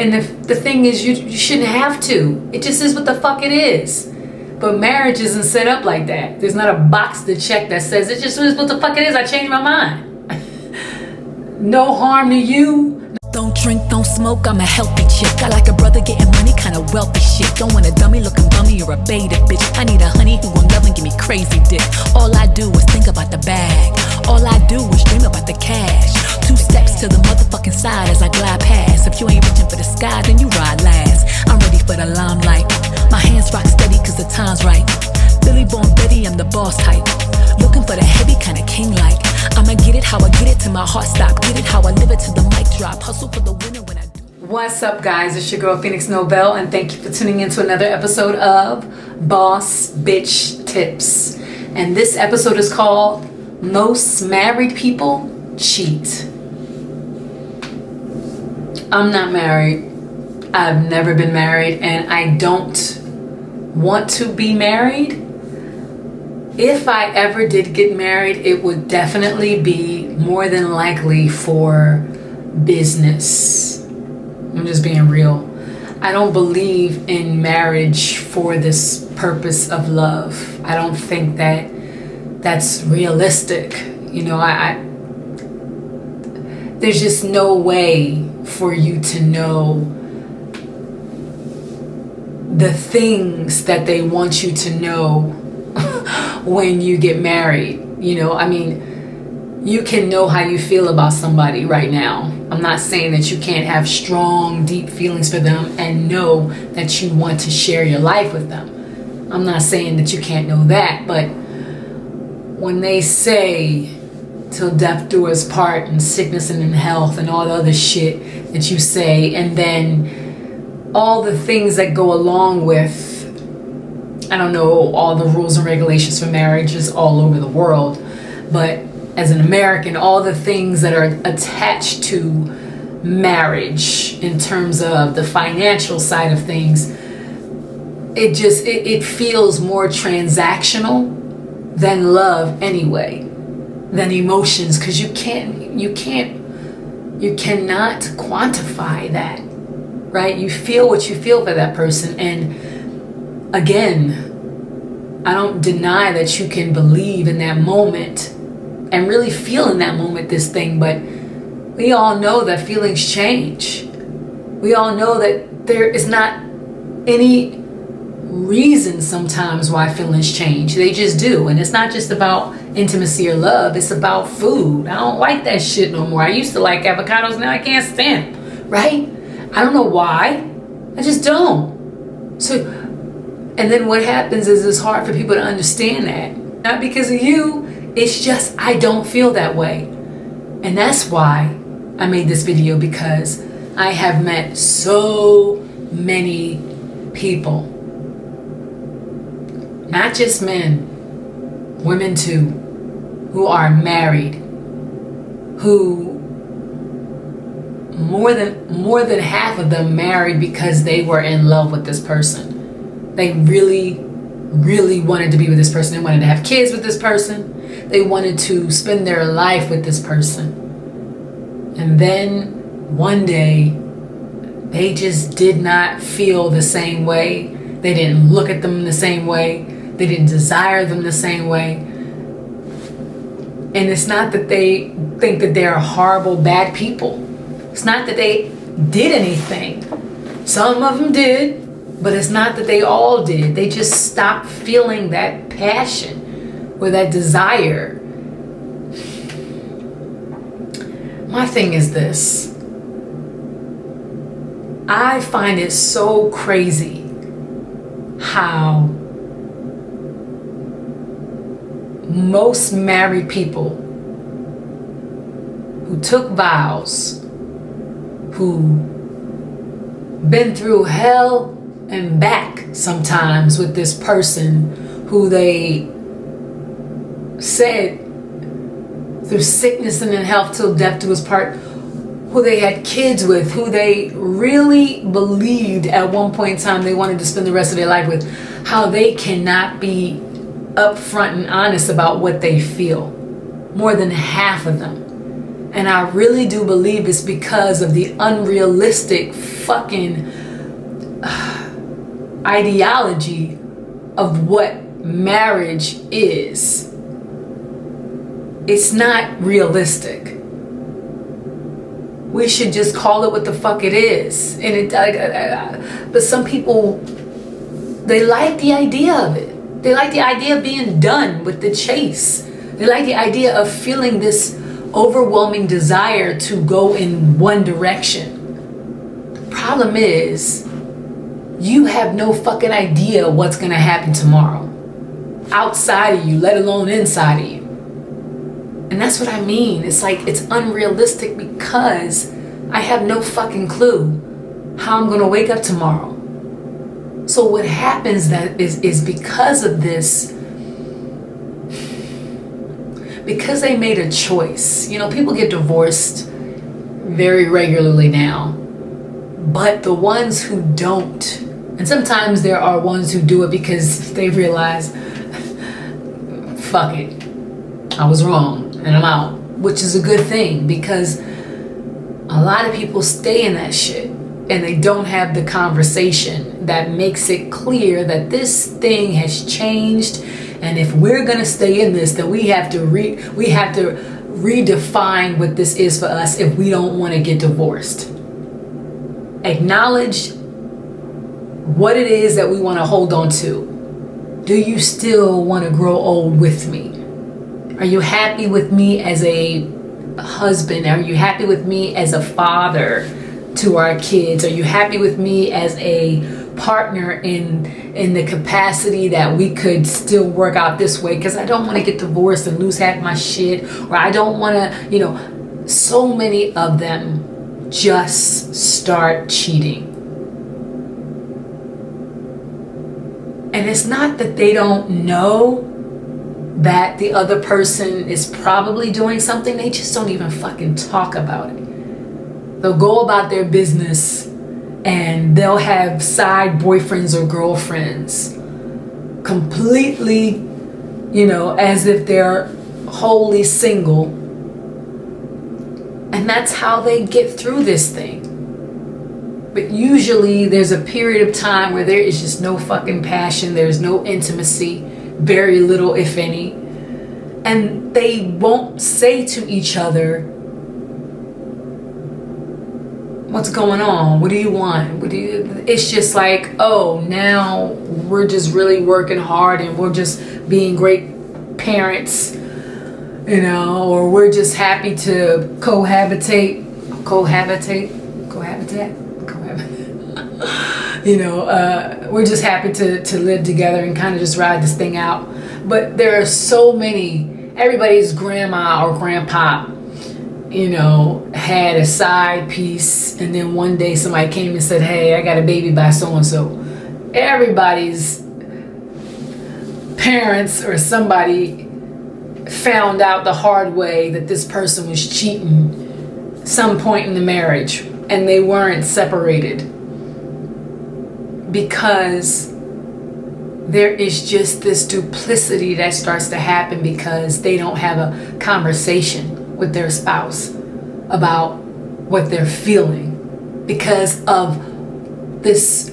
And the thing is, you shouldn't have to. It just is what the fuck it is. But marriage isn't set up like that. There's not a box to check that says it just is what the fuck it is. I changed my mind. No harm to you. Don't drink, don't smoke, I'm a healthy chick. I like a brother getting money, kinda wealthy shit. Don't want a dummy looking bummy, you're a beta bitch. I need a honey who gon' love and give me crazy dick. All I do is think about the bag. All I do is dream about the cash. 2 steps to the motherfucking side as I glide past. If you ain't reaching for the sky, then you ride last. I'm ready for the limelight. My hands rock steady cause the time's right. Billy Born Betty, I'm the boss type. Looking for the heavy kinda king-like. I'ma get it how I get it till my heart stop. Get it how I live it till the mic drop. Hustle for the winner when I do. What's up, guys? It's your girl Phoenix Nobel, and thank you for tuning in to another episode of Boss Bitch Tips. And this episode is called Most Married People Cheat. I'm not married. I've never been married, and I don't want to be married. If I ever did get married, it would definitely be more than likely for business. I'm just being real. I don't believe in marriage for this purpose of love. I don't think that that's realistic. You know, there's just no way for you to know the things that they want you to know when you get married. You know, I mean, you can know how you feel about somebody right now. I'm not saying that you can't have strong, deep feelings for them and know that you want to share your life with them. I'm not saying that you can't know that, but when they say till death do us part and sickness and in health and all the other shit that you say, and then all the things that go along with, I don't know, all the rules and regulations for marriages all over the world, but as an American, all the things that are attached to marriage in terms of the financial side of things, it feels more transactional than love anyway, than emotions, because you cannot quantify that, right? You feel what you feel for that person. And again, I don't deny that you can believe in that moment and really feel in that moment this thing, but we all know that feelings change. We all know that there is not any reason sometimes why feelings change. They just do. And it's not just about intimacy or love, it's about food. I don't like that shit no more. I used to like avocados, now I can't stand them, right? I don't know why. I just don't. So, and then what happens is it's hard for people to understand that. Not because of you, it's just I don't feel that way. And that's why I made this video, because I have met so many people, not just men, women too, who are married, who more than half of them married because they were in love with this person. They really wanted to be with this person. They wanted to have kids with this person. They wanted to spend their life with this person. And then one day, they just did not feel the same way. They didn't look at them the same way. They didn't desire them the same way. And it's not that they think that they're horrible, bad people. It's not that they did anything. Some of them did, but it's not that they all did. They just stopped feeling that passion or that desire. My thing is this. I find it so crazy how most married people who took vows, who been through hell and back sometimes with this person who they said through sickness and in health till death do us part, who they had kids with, who they really believed at one point in time they wanted to spend the rest of their life with, how they cannot be upfront and honest about what they feel. More than half of them. And I really do believe it's because of the unrealistic fucking ideology of what marriage is. It's not realistic. We should just call it what the fuck it is. And but some people, they like the idea of it. They like the idea of being done with the chase. They like the idea of feeling this overwhelming desire to go in one direction. The problem is, you have no fucking idea what's gonna happen tomorrow. Outside of you, let alone inside of you. And that's what I mean. It's like, it's unrealistic because I have no fucking clue how I'm gonna wake up tomorrow. So what happens that is because of this, because they made a choice. You know, people get divorced very regularly now, but the ones who don't, and sometimes there are ones who do it because they realize, fuck it, I was wrong and I'm out, which is a good thing, because a lot of people stay in that shit and they don't have the conversation that makes it clear that this thing has changed. And if we're gonna stay in this, then we have to redefine what this is for us if we don't want to get divorced. Acknowledge what it is that we want to hold on to. Do you still want to grow old with me? Are you happy with me as a husband? Are you happy with me as a father to our kids? Are you happy with me as a partner in the capacity that we could still work out this way? Because I don't want to get divorced and lose half my shit, or I don't want to, so many of them just start cheating. And it's not that they don't know that the other person is probably doing something, they just don't even fucking talk about it. They'll go about their business and they'll have side boyfriends or girlfriends completely, as if they're wholly single. And that's how they get through this thing. But usually there's a period of time where there is just no fucking passion, there's no intimacy, very little if any. And they won't say to each other, what's going on? What do you want? It's just like, oh, now we're just really working hard and we're just being great parents, or we're just happy to cohabitate. We're just happy to live together and kind of just ride this thing out. But there are so many, everybody's grandma or grandpa, had a side piece, and then one day somebody came and said, hey, I got a baby by so-and-so. Everybody's parents or somebody found out the hard way that this person was cheating some point in the marriage, and they weren't separated because there is just this duplicity that starts to happen because they don't have a conversation with their spouse about what they're feeling because of this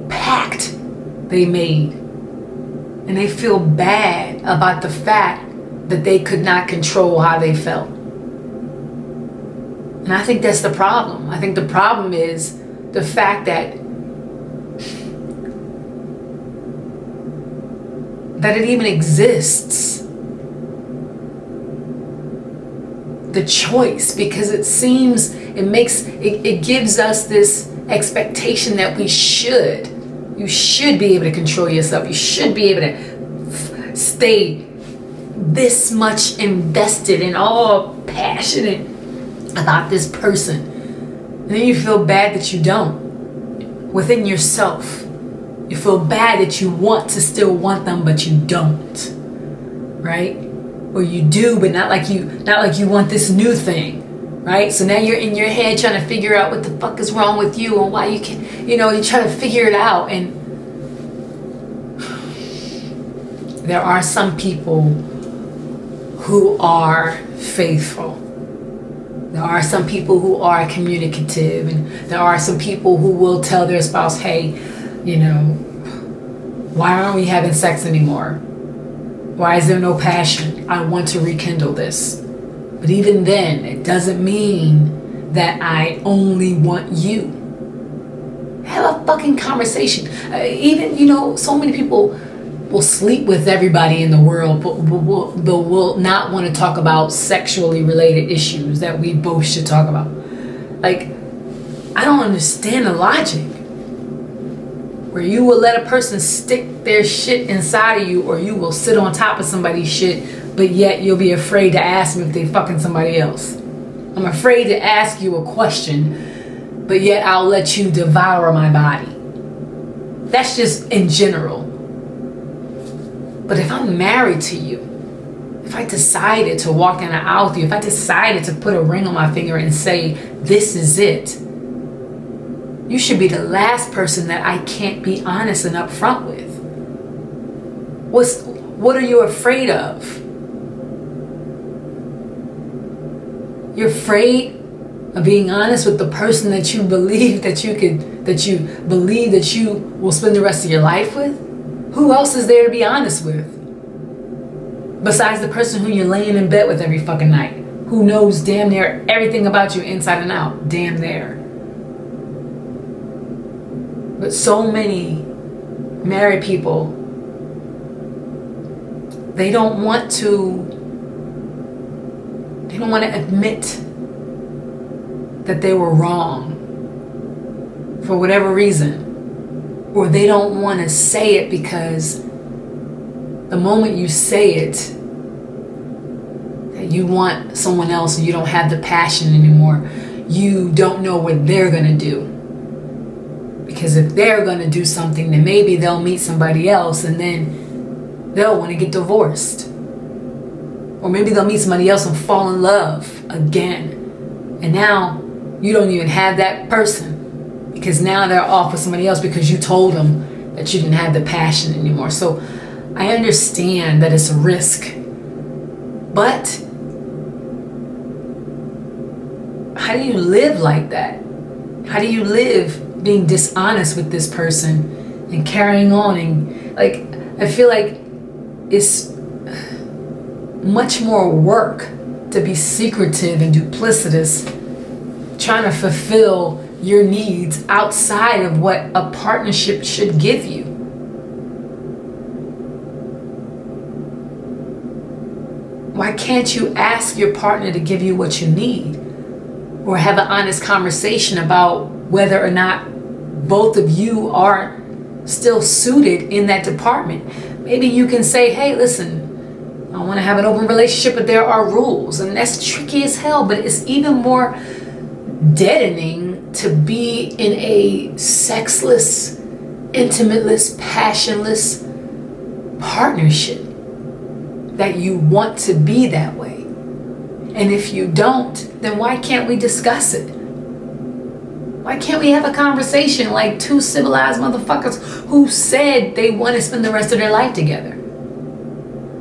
pact they made. And they feel bad about the fact that they could not control how they felt. And I think that's the problem. I think the problem is the fact that it even exists. The choice, because it gives us this expectation that you should be able to control yourself. You should be able to stay this much invested and all passionate about this person. And then you feel bad that you don't. Within yourself, you feel bad that you want to still want them, but you don't. Right? Or you do, but not like you want this new thing. Right? So now you're in your head trying to figure out what the fuck is wrong with you and why you can, you're trying to figure it out. And there are some people who are faithful. There are some people who are communicative, and there are some people who will tell their spouse, hey, why aren't we having sex anymore? Why is there no passion? I want to rekindle this. But even then, it doesn't mean that I only want you. Have a fucking conversation. So many people will sleep with everybody in the world, but will not want to talk about sexually related issues that we both should talk about. Like, I don't understand the logic where you will let a person stick their shit inside of you, or you will sit on top of somebody's shit, but yet you'll be afraid to ask them if they fucking somebody else. I'm afraid to ask you a question, but yet I'll let you devour my body. That's just in general. But if I'm married to you, if I decided to walk in the aisle with you, if I decided to put a ring on my finger and say, this is it, you should be the last person that I can't be honest and upfront with. What are you afraid of? You're afraid of being honest with the person that you believe that you will spend the rest of your life with? Who else is there to be honest with? Besides the person who you're laying in bed with every fucking night, who knows damn near everything about you inside and out. Damn near. But so many married people, they don't want to admit that they were wrong for whatever reason. Or they don't want to say it because the moment you say it, that you want someone else and you don't have the passion anymore, you don't know what they're going to do. Because if they're going to do something, then maybe they'll meet somebody else and then they'll want to get divorced. Or maybe they'll meet somebody else and fall in love again. And now you don't even have that person. Because now they're off with somebody else because you told them that you didn't have the passion anymore. So I understand that it's a risk. But how do you live like that? How do you live being dishonest with this person and carrying on? And I feel like it's much more work to be secretive and duplicitous, trying to fulfill your needs outside of what a partnership should give you. Why can't you ask your partner to give you what you need? Or have an honest conversation about whether or not both of you are still suited in that department. Maybe you can say, hey, listen, I want to have an open relationship, but there are rules. And that's tricky as hell, but it's even more deadening to be in a sexless, intimateless, passionless partnership, that you want to be that way. And if you don't, then why can't we discuss it? Why can't we have a conversation like two civilized motherfuckers who said they want to spend the rest of their life together?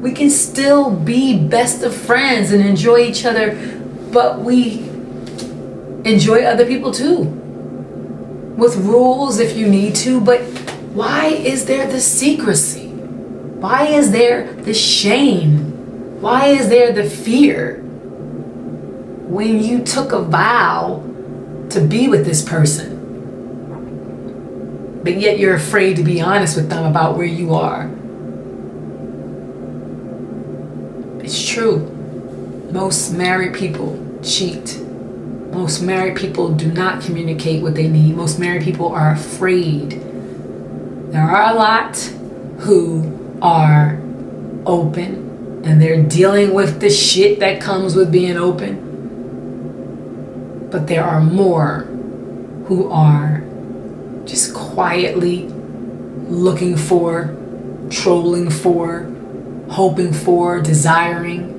We can still be best of friends and enjoy each other, but we enjoy other people too. With rules if you need to, but why is there the secrecy? Why is there the shame? Why is there the fear when you took a vow to be with this person, but yet you're afraid to be honest with them about where you are? It's true. Most married people cheat. Most married people do not communicate what they need. Most married people are afraid. There are a lot who are open and they're dealing with the shit that comes with being open. But there are more who are just quietly looking for, trolling for, hoping for, desiring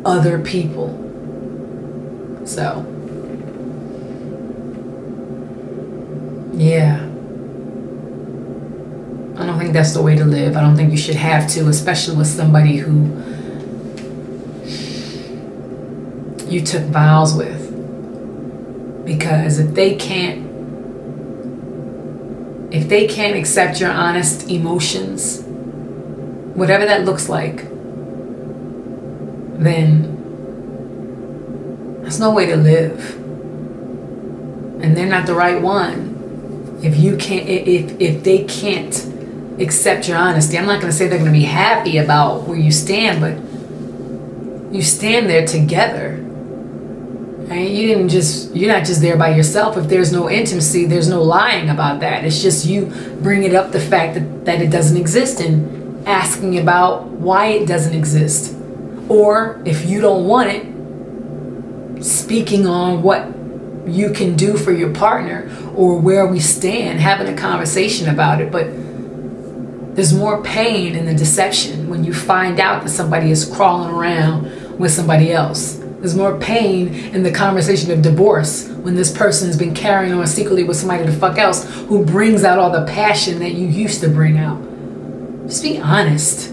other people. So, yeah. I don't think that's the way to live. I don't think you should have to, especially with somebody who you took vows with. Because if they can't accept your honest emotions, whatever that looks like, then there's no way to live. And they're not the right one. If they can't accept your honesty, I'm not going to say they're going to be happy about where you stand, but you stand there together. Right? You're not just there by yourself. If there's no intimacy, there's no lying about that. It's just you bringing up the fact that it doesn't exist and asking about why it doesn't exist. Or if you don't want it, speaking on what you can do for your partner or where we stand, having a conversation about it. But there's more pain in the deception when you find out that somebody is crawling around with somebody else. There's more pain in the conversation of divorce when this person has been carrying on secretly with somebody the fuck else who brings out all the passion that you used to bring out. Just be honest.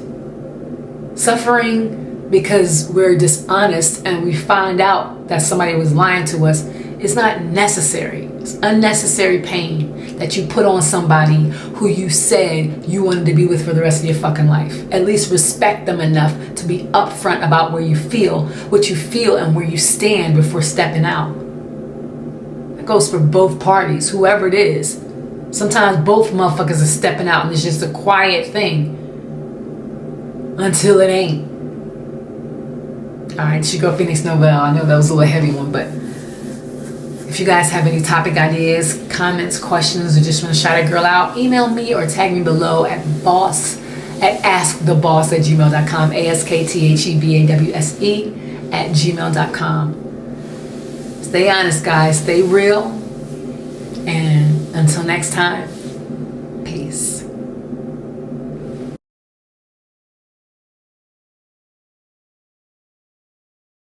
Suffering because we're dishonest and we find out that somebody was lying to us is not necessary. It's unnecessary pain that you put on somebody who you said you wanted to be with for the rest of your fucking life. At least respect them enough to be upfront about what you feel and where you stand before stepping out. That goes for both parties, whoever it is. Sometimes both motherfuckers are stepping out and it's just a quiet thing until it ain't. Alright, Chico Phoenix Novell. I know that was a little heavy one, but if you guys have any topic ideas, comments, questions, or just want to shout a girl out, email me or tag me below at askthebawse@gmail.com, ASKTHEBAWSE@gmail.com. Stay honest, guys. Stay real. And until next time, peace.